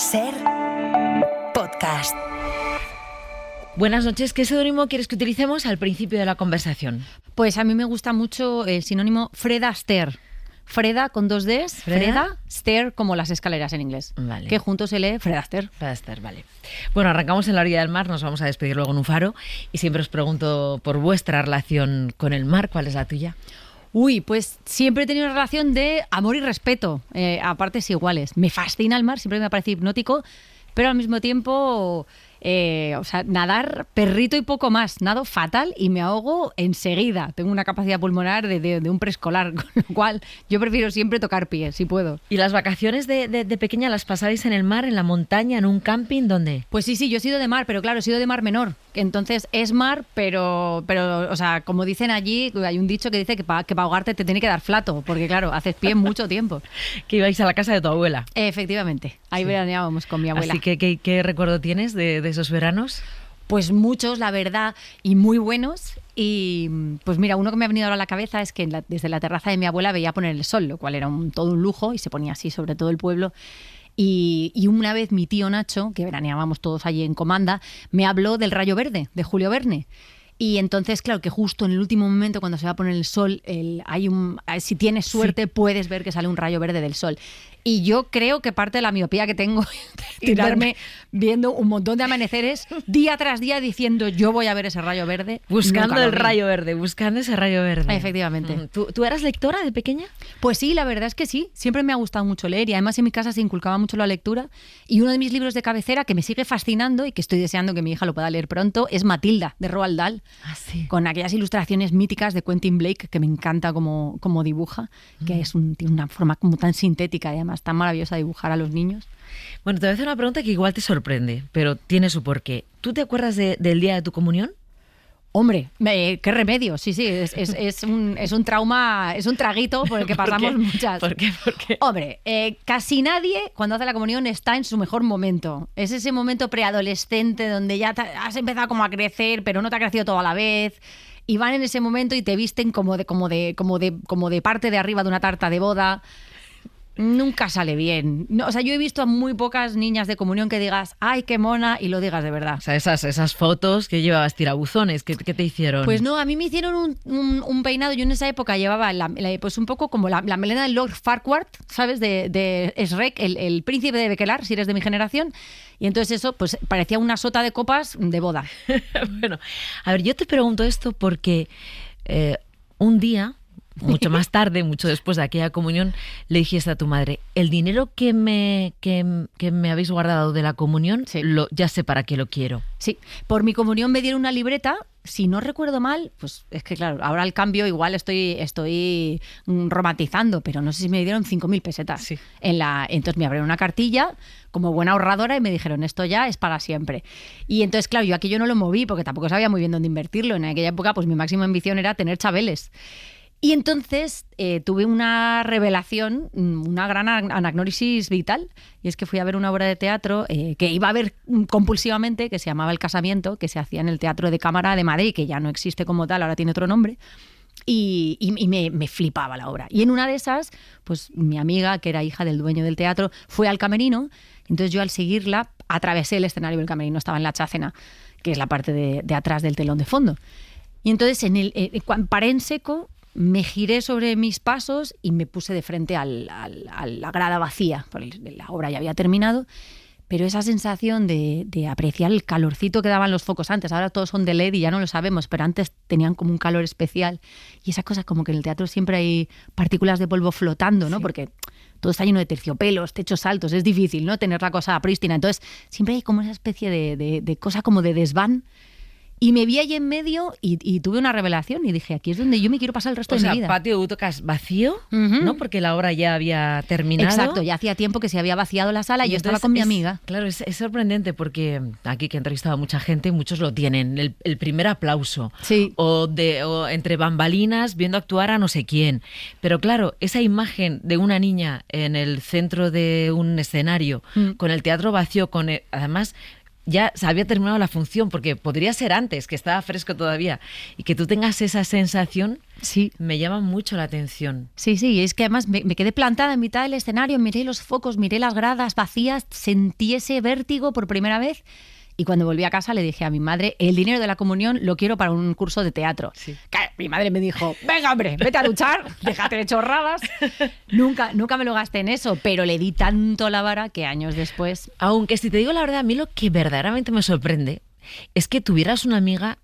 Ser podcast. Buenas noches. ¿Qué seudónimo quieres que utilicemos al principio de la conversación? Pues a mí me gusta mucho el sinónimo Freda Astaire. Freda con dos Ds, Freda Astaire, como las escaleras en inglés. Vale. Que juntos se lee Freda Astaire. Freda Astaire, vale. Bueno, arrancamos en la orilla del mar, nos vamos a despedir luego en un faro y siempre os pregunto por vuestra relación con el mar. ¿Cuál es la tuya? Uy, pues siempre he tenido una relación de amor y respeto, a partes iguales. Me fascina el mar, siempre me ha parecido hipnótico, pero al mismo tiempo, nadar perrito y poco más. Nado fatal y me ahogo enseguida. Tengo una capacidad pulmonar de un preescolar, con lo cual yo prefiero siempre tocar pie, si puedo. ¿Y las vacaciones de pequeña las pasabais en el mar, en la montaña, en un camping? ¿Dónde? Pues sí, yo he sido de mar, pero claro, he sido de mar menor. Entonces es mar, pero, o sea, como dicen allí, hay un dicho que dice que para ahogarte te tiene que dar flato, porque claro, haces pie mucho tiempo. Que ibais a la casa de tu abuela. Efectivamente, ahí veraneábamos con mi abuela. Así que, ¿qué recuerdo tienes de esos veranos? Pues muchos, la verdad, y muy buenos. Y pues mira, uno que me ha venido ahora a la cabeza es que desde la terraza de mi abuela veía poner el sol, lo cual era todo un lujo y se ponía así sobre todo el pueblo. Y una vez mi tío Nacho, que veraneábamos todos allí en Comanda, me habló del rayo verde, de Julio Verne. Y entonces, claro, que justo en el último momento, cuando se va a poner el sol, si tienes suerte, puedes ver que sale un rayo verde del sol. Y yo creo que parte de la miopía que tengo tirarme viendo un montón de amaneceres día tras día diciendo yo voy a ver ese rayo verde. Buscando el rayo verde, buscando ese rayo verde. Efectivamente. ¿Tú eras lectora de pequeña? Pues sí, la verdad es que sí. Siempre me ha gustado mucho leer y además en mi casa se inculcaba mucho la lectura. Y uno de mis libros de cabecera que me sigue fascinando y que estoy deseando que mi hija lo pueda leer pronto es Matilda, de Roald Dahl. Ah, sí. Con aquellas ilustraciones míticas de Quentin Blake, que me encanta como dibuja, que tiene una forma como tan sintética y además tan maravillosa de dibujar a los niños. Bueno, te voy a hacer una pregunta que igual te sorprende, pero tiene su porqué. ¿Tú te acuerdas del día de tu comunión? Hombre, qué remedio, sí, es un trauma, es un traguito por el que pasamos muchas. ¿Por qué? Hombre, casi nadie cuando hace la comunión está en su mejor momento. Es ese momento preadolescente donde ya has empezado como a crecer, pero no te ha crecido todo a la vez. Y van en ese momento y te visten como de parte de arriba de una tarta de boda. Nunca sale bien. No, o sea, yo he visto a muy pocas niñas de comunión que digas, ¡ay, qué mona! Y lo digas de verdad. O sea, esas fotos que llevabas tirabuzones, ¿qué te hicieron? Pues no, a mí me hicieron un peinado. Yo en esa época llevaba pues un poco como la melena del Lord Farquaad, ¿sabes? De Shrek, el príncipe de Bekelar, si eres de mi generación. Y entonces eso, pues parecía una sota de copas de boda. Bueno, a ver, yo te pregunto esto porque un día, mucho más tarde, mucho después de aquella comunión, le dijiste a tu madre, el dinero que me habéis guardado de la comunión, sí, ya sé para qué lo quiero. Sí, por mi comunión me dieron una libreta. Si no recuerdo mal, pues es que claro, ahora al cambio igual estoy romantizando, pero no sé si me dieron 5.000 pesetas. Sí. Entonces me abrieron una cartilla como buena ahorradora y me dijeron, esto ya es para siempre. Y entonces, claro, yo aquello no lo moví porque tampoco sabía muy bien dónde invertirlo. En aquella época, pues mi máxima ambición era tener chabeles. Y entonces tuve una revelación, una gran anagnórisis vital, y es que fui a ver una obra de teatro que iba a ver compulsivamente, que se llamaba El Casamiento, que se hacía en el Teatro de Cámara de Madrid, que ya no existe como tal, ahora tiene otro nombre, y me flipaba la obra. Y en una de esas, pues mi amiga, que era hija del dueño del teatro, fue al camerino, entonces yo al seguirla atravesé el escenario, el camerino estaba en la chácena, que es la parte de atrás del telón de fondo. Y entonces paré en seco, me giré sobre mis pasos y me puse de frente a la grada vacía, porque la obra ya había terminado, pero esa sensación de apreciar el calorcito que daban los focos antes, ahora todos son de LED y ya no lo sabemos, pero antes tenían como un calor especial, y esa cosa como que en el teatro siempre hay partículas de polvo flotando, ¿no? Sí. Porque todo está lleno de terciopelos, techos altos, es difícil, ¿no? Tener la cosa prístina, entonces siempre hay como esa especie de cosa como de desván. Y me vi ahí en medio y tuve una revelación y dije, aquí es donde yo me quiero pasar el resto de mi vida. O sea, patio de butacas vacío, ¿no? Porque la obra ya había terminado. Exacto, ya hacía tiempo que se había vaciado la sala y yo estaba con mi amiga. Claro, es sorprendente porque aquí que he entrevistado a mucha gente, muchos lo tienen, el primer aplauso. Sí. O entre bambalinas viendo actuar a no sé quién. Pero claro, esa imagen de una niña en el centro de un escenario, con el teatro vacío, además ya se había terminado la función, porque podría ser antes, que estaba fresco todavía, y que tú tengas esa sensación, Sí. me llama mucho la atención. Sí, es que además me quedé plantada en mitad del escenario, miré los focos, miré las gradas vacías, sentí ese vértigo por primera vez. Y cuando volví a casa le dije a mi madre, el dinero de la comunión lo quiero para un curso de teatro. Sí. Claro, mi madre me dijo, venga hombre, vete a duchar, déjate de chorradas. Nunca me lo gasté en eso, pero le di tanto la vara que años después... Aunque si te digo la verdad, a mí lo que verdaderamente me sorprende es que tuvieras una amiga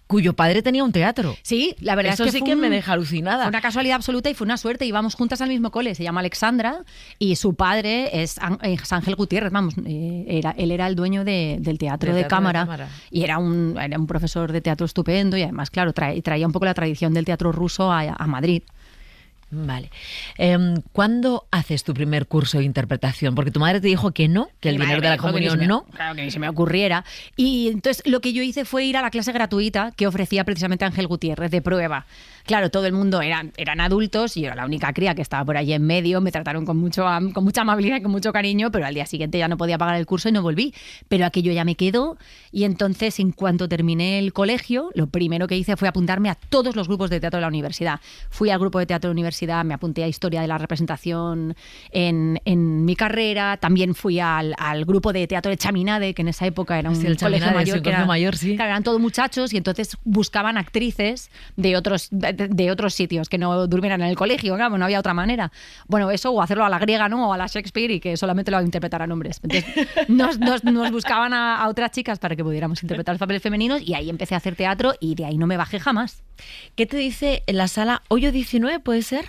cuyo padre tenía un teatro. Sí, la verdad Eso es que sí que me deja alucinada. Fue una casualidad absoluta y fue una suerte. Íbamos juntas al mismo cole, se llama Alexandra, y su padre es Ángel Gutiérrez, vamos, él era el dueño del teatro de cámara y era un profesor de teatro estupendo y además, claro, traía un poco la tradición del teatro ruso a Madrid. Vale. ¿Cuándo haces tu primer curso de interpretación? Porque tu madre te dijo que no, que el dinero de la comunión no. Claro, que ni se me ocurriera. Y entonces lo que yo hice fue ir a la clase gratuita que ofrecía precisamente Ángel Gutiérrez de prueba. Claro, todo el mundo eran adultos y yo era la única cría que estaba por allí en medio. Me trataron con mucha amabilidad y con mucho cariño, pero al día siguiente ya no podía pagar el curso y no volví. Pero aquello ya me quedó y entonces en cuanto terminé el colegio, lo primero que hice fue apuntarme a todos los grupos de teatro de la universidad. Fui al grupo de teatro de la universidad, me apunté a Historia de la Representación en mi carrera, también fui al grupo de teatro de Chaminade, que en esa época era un colegio mayor, sí. Claro, eran todos muchachos y entonces buscaban actrices de otros sitios que no durmieran en el colegio, claro, no había otra manera. Bueno, eso o hacerlo a la griega, ¿no? O a la Shakespeare y que solamente lo interpretaran hombres. Entonces nos buscaban a otras chicas para que pudiéramos interpretar los papeles femeninos y ahí empecé a hacer teatro y de ahí no me bajé jamás. ¿Qué te dice en la sala Hoyo 19, puede ser?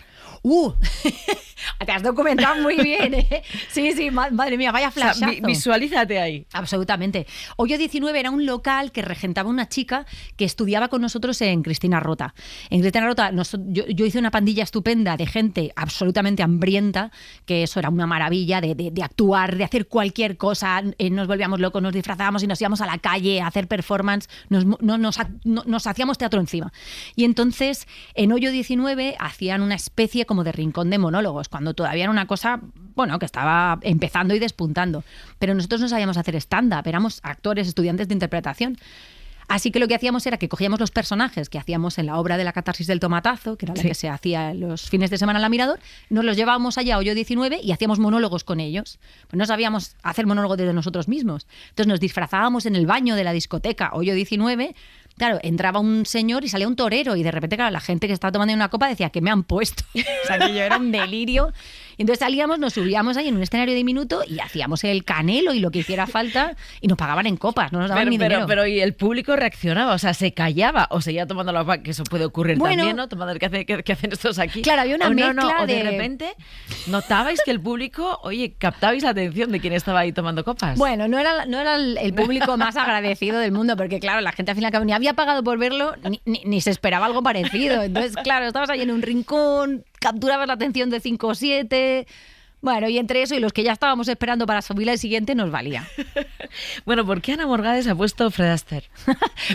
Te has documentado muy bien, ¿eh? Sí, madre mía, vaya flashazo. O sea, visualízate ahí. Absolutamente. Hoyo 19 era un local que regentaba una chica que estudiaba con nosotros en Cristina Rota. En Cristina Rota yo hice una pandilla estupenda de gente absolutamente hambrienta, que eso era una maravilla de actuar, de hacer cualquier cosa. Nos volvíamos locos, nos disfrazábamos y nos íbamos a la calle a hacer performance, nos hacíamos teatro encima. Y entonces en Hoyo 19 hacían una especie como de rincón de monólogos, cuando todavía era una cosa, bueno, que estaba empezando y despuntando. Pero nosotros no sabíamos hacer stand-up, éramos actores, estudiantes de interpretación. Así que lo que hacíamos era que cogíamos los personajes que hacíamos en la obra de la Catarsis del Tomatazo, que era la que se hacía los fines de semana en la Mirador, nos los llevábamos allá a Hoyo 19 y hacíamos monólogos con ellos. Pues no sabíamos hacer monólogos de nosotros mismos. Entonces nos disfrazábamos en el baño de la discoteca Hoyo 19. Claro, entraba un señor y salía un torero y de repente, claro, la gente que estaba tomando una copa decía que me han puesto. O sea, que yo era un delirio. Entonces salíamos, nos subíamos ahí en un escenario diminuto y hacíamos el canelo y lo que hiciera falta y nos pagaban en copas, no nos daban ni dinero. Pero ¿y el público reaccionaba? O sea, ¿se callaba o seguía tomando la copa? Que eso puede ocurrir también, ¿no? Tomando el que hacen estos aquí. Claro, había una mezcla de repente notabais que el público, oye, captabais la atención de quien estaba ahí tomando copas. Bueno, no era el público más agradecido del mundo, porque claro, la gente al final ni había pagado por verlo, ni se esperaba algo parecido. Entonces, claro, estabas ahí en un rincón, capturabas la atención de 5 o 7. Bueno, y entre eso y los que ya estábamos esperando para subir al siguiente nos valía. Bueno, ¿por qué Ana Morgades ha puesto Fred Astaire?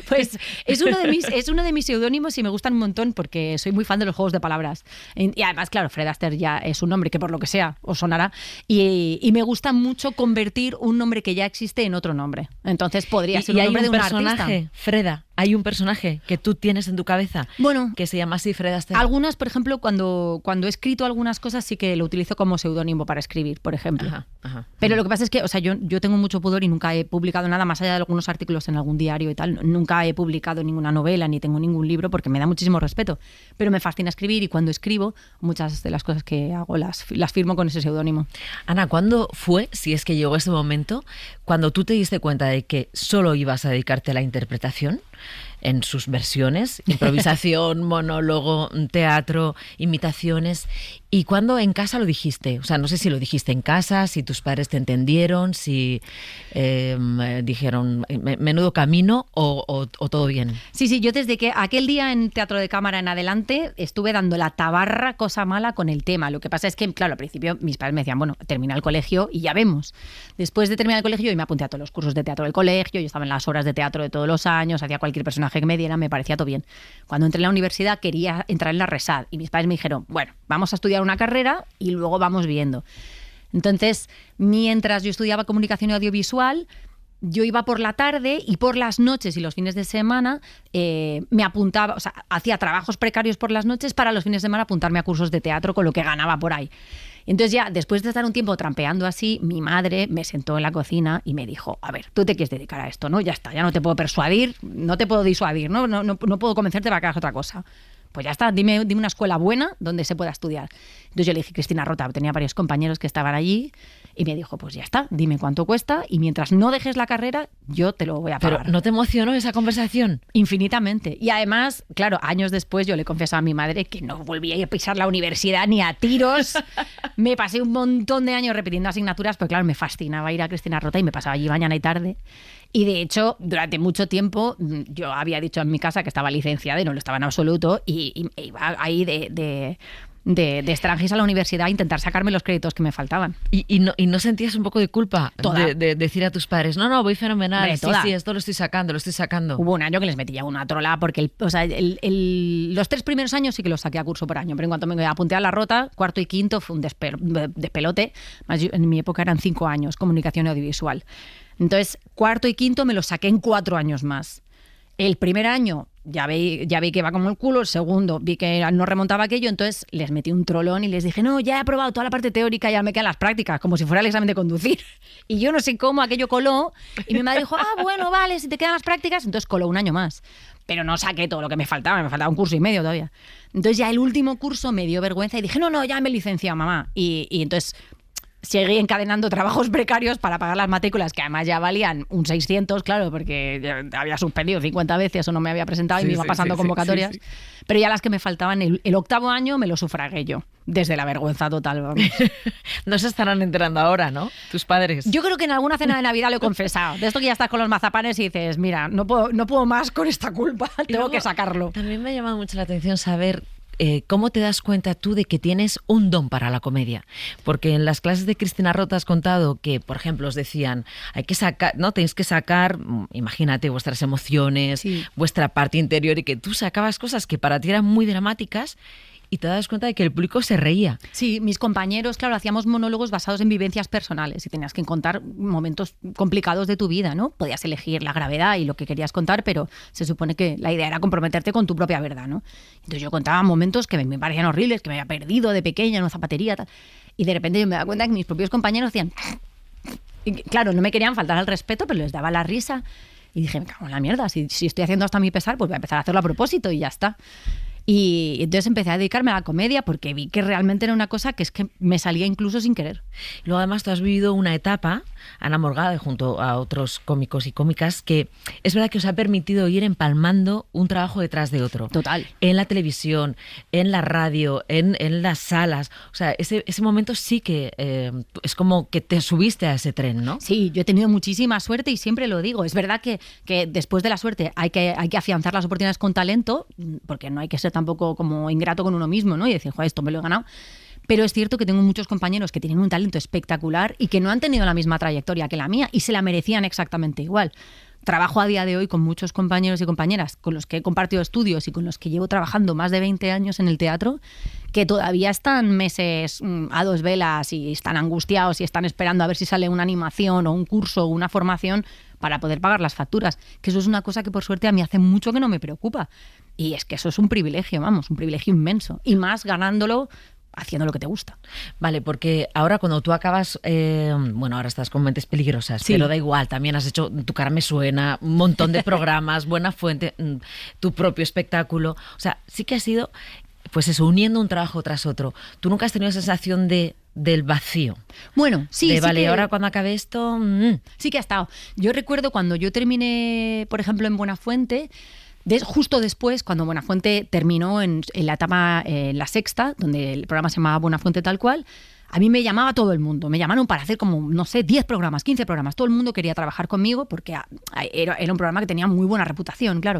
Pues es uno de mis seudónimos y me gustan un montón porque soy muy fan de los juegos de palabras. Y además, claro, Fred Astaire ya es un nombre que por lo que sea os sonará. Y me gusta mucho convertir un nombre que ya existe en otro nombre. Entonces podría ser un nombre de un artista. Freda. ¿Hay un personaje que tú tienes en tu cabeza que se llama así, Fred Astaire? Algunas, por ejemplo, cuando he escrito algunas cosas sí que lo utilizo como seudónimo para escribir, por ejemplo. Ajá. Pero lo que pasa es que, o sea, yo tengo mucho pudor y nunca he publicado nada más allá de algunos artículos en algún diario y tal. Nunca he publicado ninguna novela ni tengo ningún libro porque me da muchísimo respeto. Pero me fascina escribir y cuando escribo, muchas de las cosas que hago las firmo con ese seudónimo. Ana, ¿cuándo fue, si es que llegó ese momento, cuando tú te diste cuenta de que solo ibas a dedicarte a la interpretación? En sus versiones, improvisación, monólogo, teatro, imitaciones. ¿Y cuándo en casa lo dijiste? O sea, no sé si lo dijiste en casa, si tus padres te entendieron, si dijeron menudo camino o todo bien. Sí, yo desde que aquel día en Teatro de Cámara en adelante estuve dando la tabarra cosa mala con el tema. Lo que pasa es que, claro, al principio mis padres me decían, bueno, termina el colegio y ya vemos. Después de terminar el colegio yo me apunté a todos los cursos de teatro del colegio, yo estaba en las horas de teatro de todos los años, hacía cualquier personaje que me diera, me parecía todo bien. Cuando entré en la universidad quería entrar en la RESAD y mis padres me dijeron, bueno, vamos a estudiar una carrera y luego vamos viendo. Entonces, mientras yo estudiaba comunicación y audiovisual, yo iba por la tarde y por las noches y los fines de semana me apuntaba, o sea, hacía trabajos precarios por las noches para los fines de semana apuntarme a cursos de teatro con lo que ganaba por ahí. Entonces ya, después de estar un tiempo trampeando así, mi madre me sentó en la cocina y me dijo, a ver, tú te quieres dedicar a esto, ¿no? Ya está, ya no te puedo persuadir, no te puedo disuadir, ¿no? No puedo convencerte para que hagas otra cosa. Pues ya está, dime una escuela buena donde se pueda estudiar. Entonces yo le dije, Cristina Rota, tenía varios compañeros que estaban allí y me dijo, pues ya está, dime cuánto cuesta y mientras no dejes la carrera, yo te lo voy a pagar. Pero ¿no te emocionó esa conversación? Infinitamente. Y además, claro, años después yo le confesaba a mi madre que no volvía a pisar la universidad ni a tiros. Me pasé un montón de años repitiendo asignaturas, porque claro, me fascinaba ir a Cristina Rota y me pasaba allí mañana y tarde. Y de hecho, durante mucho tiempo, yo había dicho en mi casa que estaba licenciada y no lo estaba en absoluto, y iba ahí de extranjis a la universidad a intentar sacarme los créditos que me faltaban. ¿Y no sentías un poco de culpa de decir a tus padres, no, voy fenomenal, sí, esto lo estoy sacando? Hubo un año que les metía una trola, porque los 3 primeros años sí que los saqué a curso por año, pero en cuanto me apunté a la Rota, cuarto y quinto fue un despelote. En mi época eran 5 años, comunicación audiovisual. Entonces, cuarto y quinto me los saqué en 4 años más. El primer año ya vi que iba como el culo, el segundo vi que no remontaba aquello, entonces les metí un trolón y les dije, no, ya he aprobado toda la parte teórica, ya me quedan las prácticas, como si fuera el examen de conducir. Y yo no sé cómo aquello coló, y mi madre dijo, bueno, vale, si te quedan las prácticas, entonces coló un año más. Pero no saqué todo lo que me faltaba 1 curso y medio todavía. Entonces ya el último curso me dio vergüenza y dije, no, ya me he licenciado, mamá. Y entonces seguí encadenando trabajos precarios para pagar las matrículas, que además ya valían un 600, claro, porque ya había suspendido 50 veces o no me había presentado y me iba pasando convocatorias. Sí. Pero ya las que me faltaban, el 8º año me lo sufragué yo, desde la vergüenza total, vamos. No se estarán enterando ahora, ¿no? Tus padres. Yo creo que en alguna cena de Navidad lo he confesado. De esto que ya estás con los mazapanes y dices, mira, no puedo más con esta culpa, tengo que sacarlo. También me ha llamado mucho la atención saber ¿cómo te das cuenta tú de que tienes un don para la comedia? Porque en las clases de Cristina Rota has contado que, por ejemplo, os decían, tenéis que sacar, imagínate, vuestras emociones, sí, vuestra parte interior, y que tú sacabas cosas que para ti eran muy dramáticas y te das cuenta de que el público se reía. Sí, mis compañeros, claro, hacíamos monólogos basados en vivencias personales y tenías que contar momentos complicados de tu vida, ¿no? Podías elegir la gravedad y lo que querías contar, pero se supone que la idea era comprometerte con tu propia verdad, ¿no? Entonces yo contaba momentos que me parecían horribles, que me había perdido de pequeña en una zapatería, tal, y de repente yo me daba cuenta que mis propios compañeros hacían... Y, claro, no me querían faltar al respeto, pero les daba la risa. Y dije, me cago en la mierda, si estoy haciendo hasta mi pesar, pues voy a empezar a hacerlo a propósito y ya está. Y entonces empecé a dedicarme a la comedia porque vi que realmente era una cosa que es que me salía incluso sin querer. Luego además tú has vivido una etapa, Ana Morgade, junto a otros cómicos y cómicas, que es verdad que os ha permitido ir empalmando un trabajo detrás de otro. Total. En la televisión, en la radio, en las salas. O sea, ese momento sí que es como que te subiste a ese tren, ¿no? Sí, yo he tenido muchísima suerte y siempre lo digo. Es verdad que después de la suerte hay que afianzar las oportunidades con talento, porque no hay que ser tampoco como ingrato con uno mismo, ¿no? Y decir, joder, esto me lo he ganado. Pero es cierto que tengo muchos compañeros que tienen un talento espectacular y que no han tenido la misma trayectoria que la mía y se la merecían exactamente igual. Trabajo a día de hoy con muchos compañeros y compañeras con los que he compartido estudios y con los que llevo trabajando más de 20 años en el teatro, que todavía están meses a 2 velas y están angustiados y están esperando a ver si sale una animación o un curso o una formación para poder pagar las facturas. Que eso es una cosa que por suerte a mí hace mucho que no me preocupa. Y es que eso es un privilegio, vamos, un privilegio inmenso. Y más ganándolo haciendo lo que te gusta. Vale, porque ahora cuando tú acabas, ahora estás con Mentes Peligrosas, sí, pero da igual, también has hecho Tu cara me suena, un montón de programas, Buena Fuente, tu propio espectáculo. O sea, sí que has ido, pues eso, uniendo un trabajo tras otro. ¿Tú nunca has tenido sensación del vacío? Bueno, sí. Vale, que, ahora cuando acabe esto... Sí que ha estado. Yo recuerdo cuando yo terminé, por ejemplo, en Buena Fuente... Justo después, cuando Buenafuente terminó en la etapa, en la sexta, donde el programa se llamaba Buenafuente tal cual, a mí me llamaba todo el mundo. Me llamaron para hacer como, 10 programas, 15 programas. Todo el mundo quería trabajar conmigo porque era un programa que tenía muy buena reputación, claro.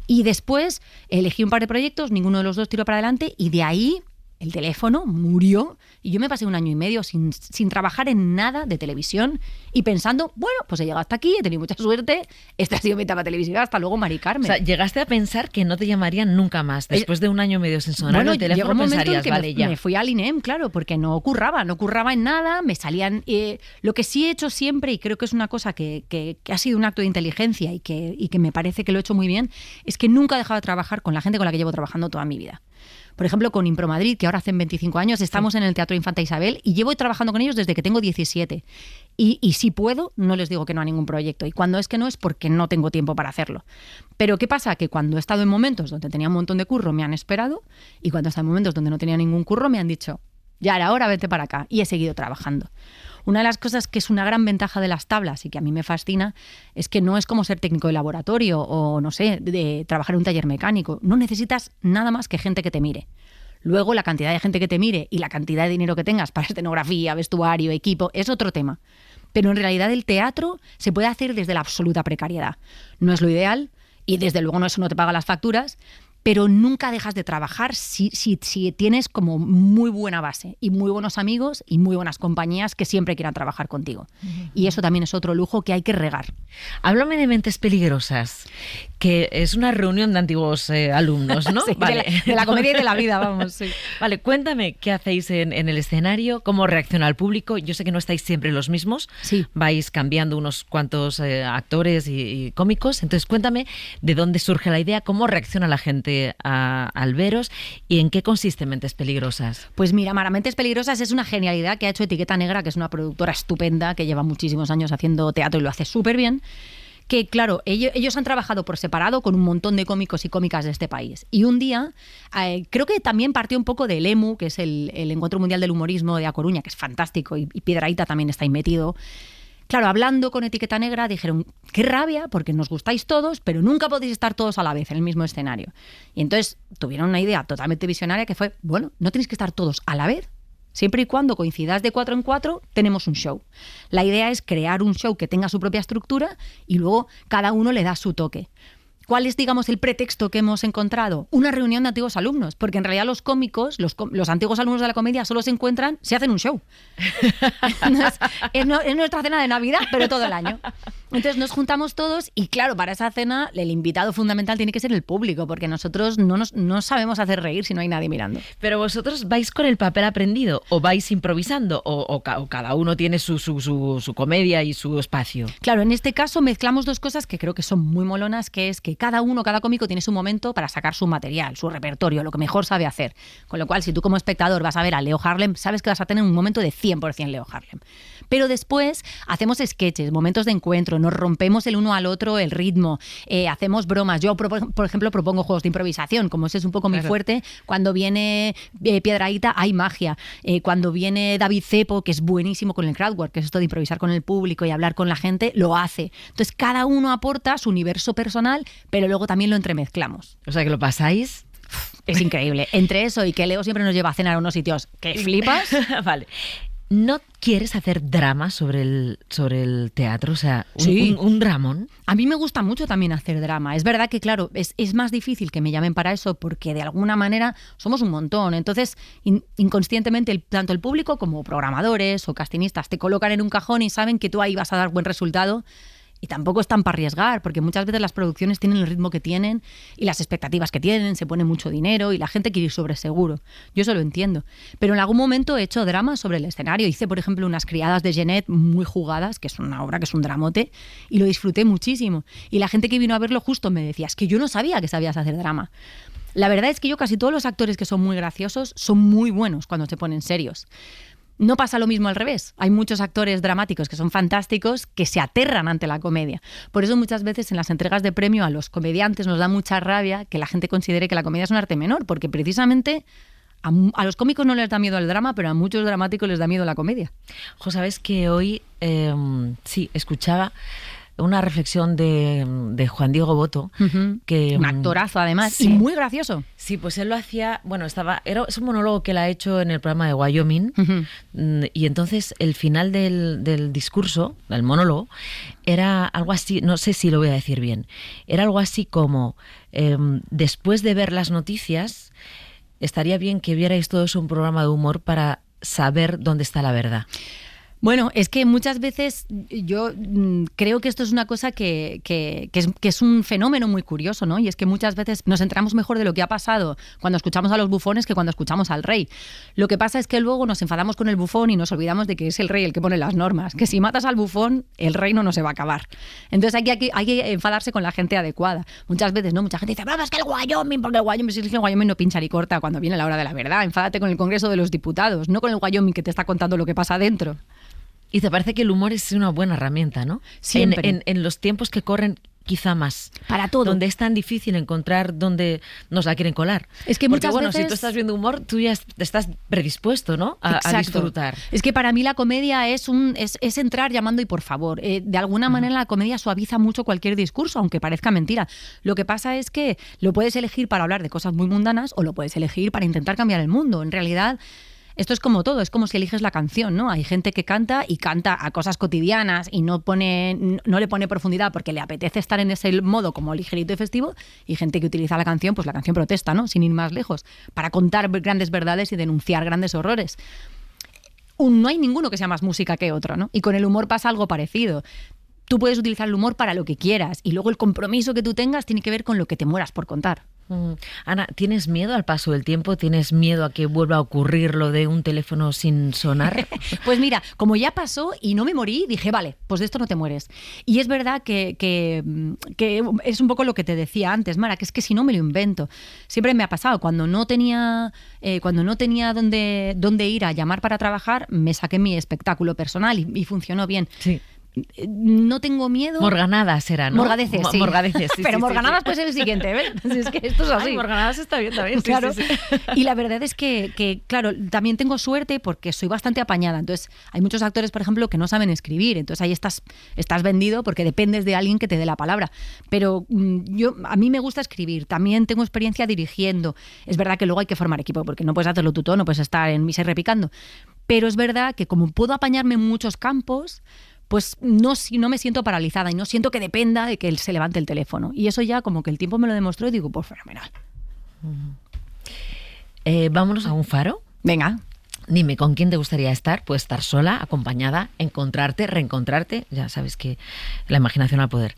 Y después elegí un par de proyectos, ninguno de los dos tiró para adelante y de ahí el teléfono murió y yo me pasé 1 año y medio sin trabajar en nada de televisión y pensando, bueno, pues he llegado hasta aquí, he tenido mucha suerte, esta ha sido mi etapa televisiva, hasta luego, Mari Carmen. O sea, llegaste a pensar que no te llamarían nunca más. Después de 1 año y medio sin sonar el teléfono, llegó un momento pensarías, en que vale, ya. me fui al INEM, claro, porque no curraba en nada, me salían... lo que sí he hecho siempre, y creo que es una cosa que ha sido un acto de inteligencia y que me parece que lo he hecho muy bien, es que nunca he dejado de trabajar con la gente con la que llevo trabajando toda mi vida. Por ejemplo, con Impro Madrid, que ahora hacen 25 años, estamos en el Teatro Infanta Isabel y llevo trabajando con ellos desde que tengo 17. Y si puedo, no les digo que no a ningún proyecto. Y cuando es que no, es porque no tengo tiempo para hacerlo. Pero ¿qué pasa? Que cuando he estado en momentos donde tenía un montón de curro, me han esperado. Y cuando he estado en momentos donde no tenía ningún curro, me han dicho, ya era hora, vete para acá. Y he seguido trabajando. Una de las cosas que es una gran ventaja de las tablas y que a mí me fascina es que no es como ser técnico de laboratorio o, no sé, de trabajar en un taller mecánico. No necesitas nada más que gente que te mire. Luego, la cantidad de gente que te mire y la cantidad de dinero que tengas para escenografía, vestuario, equipo, es otro tema. Pero en realidad el teatro se puede hacer desde la absoluta precariedad. No es lo ideal y desde luego eso no te paga las facturas, pero nunca dejas de trabajar si tienes como muy buena base y muy buenos amigos y muy buenas compañías que siempre quieran trabajar contigo. Y eso también es otro lujo que hay que regar. Háblame de Mentes Peligrosas, que es una reunión de antiguos alumnos, ¿no? Sí, vale. de la comedia y de la vida, vamos. Sí. Vale, cuéntame qué hacéis en el escenario, cómo reacciona el público. Yo sé que no estáis siempre los mismos, sí. Vais cambiando unos cuantos actores y cómicos. Entonces cuéntame de dónde surge la idea, cómo reacciona la gente al veros y en qué consiste Mentes Peligrosas. Pues mira, Mara, Mentes Peligrosas es una genialidad que ha hecho Etiqueta Negra, que es una productora estupenda que lleva muchísimos años haciendo teatro y lo hace súper bien. Que claro, ellos han trabajado por separado con un montón de cómicos y cómicas de este país. Y un día, creo que también partió un poco del EMU, que es el Encuentro Mundial del Humorismo de A Coruña, que es fantástico, y Piedrahita también está ahí metido. Claro, hablando con Etiqueta Negra, dijeron, qué rabia, porque nos gustáis todos, pero nunca podéis estar todos a la vez en el mismo escenario. Y entonces tuvieron una idea totalmente visionaria que fue, bueno, no tenéis que estar todos a la vez. Siempre y cuando coincidas de 4 en 4, tenemos un show. La idea es crear un show que tenga su propia estructura y luego cada uno le da su toque. ¿Cuál es, digamos, el pretexto que hemos encontrado? Una reunión de antiguos alumnos, porque en realidad los cómicos, los antiguos alumnos de la comedia solo se encuentran si hacen un show. Es nuestra cena de Navidad, pero todo el año. Entonces nos juntamos todos y claro, para esa cena el invitado fundamental tiene que ser el público, porque nosotros no sabemos hacer reír si no hay nadie mirando. Pero vosotros vais con el papel aprendido o vais improvisando o cada uno tiene su comedia y su espacio. Claro, en este caso mezclamos dos cosas que creo que son muy molonas, que es que cada cómico tiene su momento para sacar su material, su repertorio, lo que mejor sabe hacer. Con lo cual, si tú como espectador vas a ver a Leo Harlem, sabes que vas a tener un momento de 100% Leo Harlem. Pero después hacemos sketches, momentos de encuentro, nos rompemos el uno al otro el ritmo, hacemos bromas. Yo, por ejemplo, propongo juegos de improvisación, como ese es un poco mi fuerte. Cuando viene Piedrahita hay magia. Cuando viene David Cepo, que es buenísimo con el crowdwork, que es esto de improvisar con el público y hablar con la gente, lo hace. Entonces, cada uno aporta su universo personal, pero luego también lo entremezclamos. O sea, que lo pasáis... Es increíble. Entre eso y que Leo siempre nos lleva a cenar a unos sitios que flipas. Vale. ¿No quieres hacer drama sobre el teatro? O sea, sí. un dramón. A mí me gusta mucho también hacer drama. Es verdad que, claro, es más difícil que me llamen para eso porque de alguna manera somos un montón. Entonces, inconscientemente, tanto el público como programadores o castinistas te colocan en un cajón y saben que tú ahí vas a dar buen resultado. Y tampoco están para arriesgar, porque muchas veces las producciones tienen el ritmo que tienen y las expectativas que tienen, se pone mucho dinero y la gente quiere ir sobre seguro. Yo eso lo entiendo. Pero en algún momento he hecho drama sobre el escenario. Hice, por ejemplo, unas Criadas de Genet muy jugadas, que es una obra que es un dramote, y lo disfruté muchísimo. Y la gente que vino a verlo justo me decía, es que yo no sabía que sabías hacer drama. La verdad es que casi todos los actores que son muy graciosos son muy buenos cuando se ponen serios. No pasa lo mismo al revés. Hay muchos actores dramáticos que son fantásticos que se aterran ante la comedia. Por eso muchas veces en las entregas de premio a los comediantes nos da mucha rabia que la gente considere que la comedia es un arte menor, porque precisamente a los cómicos no les da miedo el drama, pero a muchos dramáticos les da miedo la comedia. ¿Sabes que hoy sí escuchaba una reflexión de Juan Diego Boto, que un actorazo además, sí, y muy gracioso. Sí, pues él lo hacía, es un monólogo que él ha hecho en el programa de Wyoming, y entonces el final del discurso, del monólogo, era algo así, no sé si lo voy a decir bien, era algo así como, después de ver las noticias, estaría bien que vierais todo eso un programa de humor para saber dónde está la verdad. Bueno, es que muchas veces yo creo que esto es una cosa que es un fenómeno muy curioso, ¿no? Y es que muchas veces nos enteramos mejor de lo que ha pasado cuando escuchamos a los bufones que cuando escuchamos al rey. Lo que pasa es que luego nos enfadamos con el bufón y nos olvidamos de que es el rey el que pone las normas, que si matas al bufón, el reino no se va a acabar. Entonces hay que enfadarse con la gente adecuada. Muchas veces, ¿no? Mucha gente dice, vamos, es que el Wyoming, porque el Wyoming, si es que el Wyoming no pincha ni corta cuando viene la hora de la verdad. Enfádate con el Congreso de los Diputados, no con el Wyoming que te está contando lo que pasa dentro. Y te parece que el humor es una buena herramienta, ¿no? Siempre. En los tiempos que corren, quizá más. Para todo. Donde es tan difícil encontrar dónde nos la quieren colar. Es que porque, muchas bueno, veces... si tú estás viendo humor, tú ya estás predispuesto, ¿no? A disfrutar. Es que para mí la comedia es entrar llamando y por favor. De alguna manera la comedia suaviza mucho cualquier discurso, aunque parezca mentira. Lo que pasa es que lo puedes elegir para hablar de cosas muy mundanas o lo puedes elegir para intentar cambiar el mundo. En realidad... Esto es como todo, es como si eliges la canción, ¿no? Hay gente que canta y canta a cosas cotidianas y no le pone profundidad porque le apetece estar en ese modo como ligerito y festivo, y gente que utiliza la canción, pues la canción protesta, ¿no? Sin ir más lejos, para contar grandes verdades y denunciar grandes horrores. No hay ninguno que sea más música que otro, ¿no? Y con el humor pasa algo parecido. Tú puedes utilizar el humor para lo que quieras y luego el compromiso que tú tengas tiene que ver con lo que te mueras por contar. Ana, ¿tienes miedo al paso del tiempo? ¿Tienes miedo a que vuelva a ocurrir lo de un teléfono sin sonar? Pues mira, como ya pasó y no me morí, dije, vale, pues de esto no te mueres. Y es verdad que es un poco lo que te decía antes, Mara, que es que si no me lo invento. Siempre me ha pasado, cuando no tenía dónde ir a llamar para trabajar, me saqué mi espectáculo personal y funcionó bien. Sí. No tengo miedo. Morganadas eran, ¿no? Morgadeces, sí. Morgadeces, sí. Pero sí, morganadas sí. puede ser el siguiente, ¿ves? Es que esto es así. Ay, morganadas está bien también. Claro. Sí, sí, sí. Y la verdad es que, claro, también tengo suerte porque soy bastante apañada. Entonces, hay muchos actores, por ejemplo, que no saben escribir. Entonces, ahí estás vendido porque dependes de alguien que te dé la palabra. Pero a mí me gusta escribir. También tengo experiencia dirigiendo. Es verdad que luego hay que formar equipo porque no puedes hacerlo tú todo, no puedes estar en misa y repicando. Pero es verdad que como puedo apañarme en muchos campos, pues no me siento paralizada y no siento que dependa de que él se levante el teléfono. Y eso ya como que el tiempo me lo demostró y digo, pues fenomenal. Vámonos a un faro. Venga. Dime, ¿con quién te gustaría estar? Puedes estar sola, acompañada, encontrarte, reencontrarte. Ya sabes que la imaginación al poder.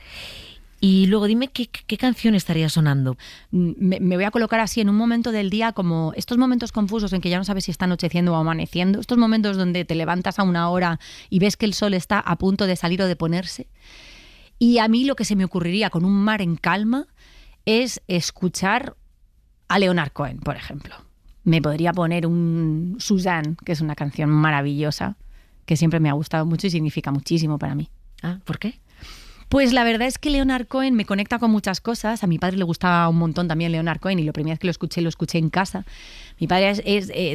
Y luego dime qué canción estaría sonando. Me voy a colocar así en un momento del día, como estos momentos confusos en que ya no sabes si está anocheciendo o amaneciendo, estos momentos donde te levantas a una hora y ves que el sol está a punto de salir o de ponerse. Y a mí lo que se me ocurriría con un mar en calma es escuchar a Leonard Cohen, por ejemplo. Me podría poner un Suzanne, que es una canción maravillosa, que siempre me ha gustado mucho y significa muchísimo para mí. Ah, ¿por qué? Pues la verdad es que Leonard Cohen me conecta con muchas cosas. A mi padre le gustaba un montón también Leonard Cohen y la primera vez que lo escuché en casa. Mi padre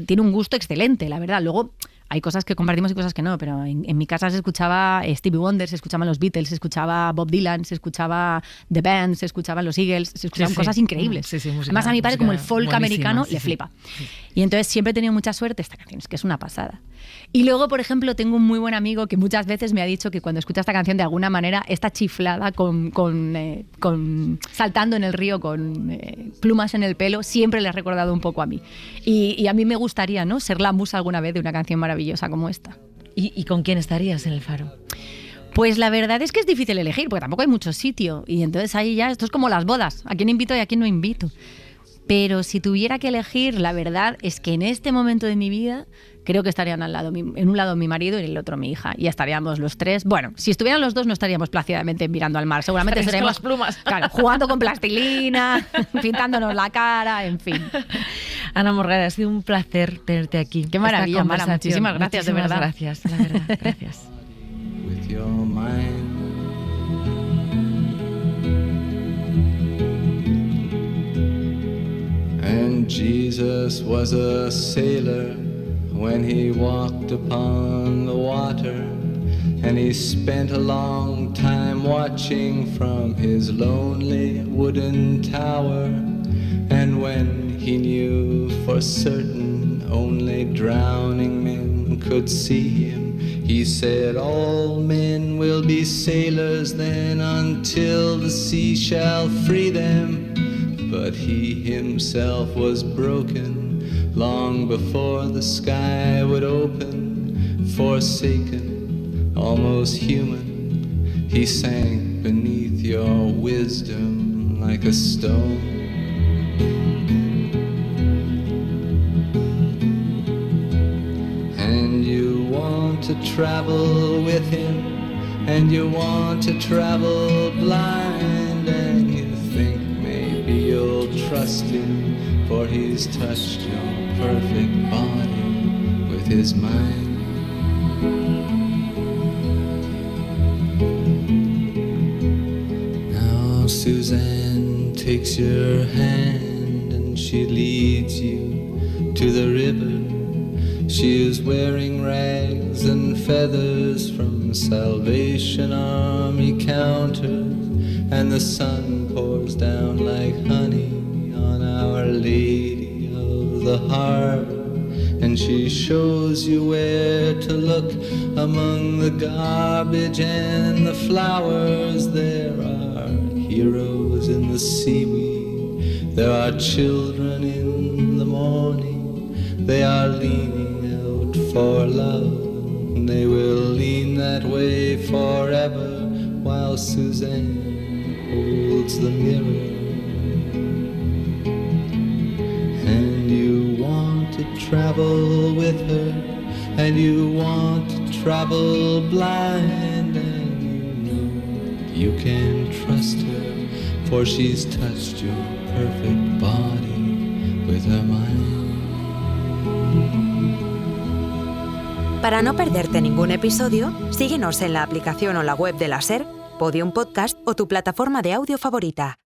tiene un gusto excelente, la verdad. Luego hay cosas que compartimos y cosas que no, pero en mi casa se escuchaba Stevie Wonder, se escuchaban los Beatles, se escuchaba Bob Dylan, se escuchaba The Band, se escuchaban los Eagles, se escuchaban cosas increíbles. Sí, música, además a mi padre, como el folk americano, sí, le flipa. Sí. Y entonces siempre he tenido mucha suerte. Esta canción es que es una pasada. Y luego, por ejemplo, tengo un muy buen amigo que muchas veces me ha dicho que cuando escucha esta canción de alguna manera está chiflada con saltando en el río con plumas en el pelo, siempre le ha recordado un poco a mí. Y a mí me gustaría, ¿no?, ser la musa alguna vez de una canción maravillosa como esta. ¿Y con quién estarías en el faro? Pues la verdad es que es difícil elegir, porque tampoco hay mucho sitio. Y entonces ahí ya, esto es como las bodas. ¿A quién invito y a quién no invito? Pero si tuviera que elegir, la verdad es que en este momento de mi vida creo que estarían en un lado mi marido y en el otro mi hija. Y estaríamos los tres. Bueno, si estuvieran los dos no estaríamos plácidamente mirando al mar. Seguramente estaríamos con las plumas. Claro, jugando con plastilina, pintándonos la cara, en fin. Ana Morgade, ha sido un placer tenerte aquí. Qué maravilla, Mara. Muchísimas gracias, de verdad. Gracias, la verdad. Gracias. With your mind. And Jesus was a sailor when he walked upon the water, and he spent a long time watching from his lonely wooden tower. And when he knew for certain only drowning men could see him, he said, all men will be sailors then until the sea shall free them. But he himself was broken long before the sky would open, forsaken, almost human, he sank beneath your wisdom like a stone. And you want to travel with him, and you want to travel blind, and you think maybe you'll trust him, for he's touched your perfect body with his mind. Now Suzanne takes your hand and she leads you to the river. She is wearing rags and feathers from Salvation Army counters, and the sun pours down like honey on Our Lady of the Harbor, and she shows you where to look among the garbage and the flowers. There are heroes in the seaweed, there are children in the morning, they are leaning out for love, and they will lean that way forever while Suzanne holds the mirror. And you want to travel with her, and you want to travel blind, and you know you can trust her, for she's touched your perfect body with her mind. Para no perderte ningún episodio, síguenos en la aplicación o la web de la SER, Podium Podcast o tu plataforma de audio favorita.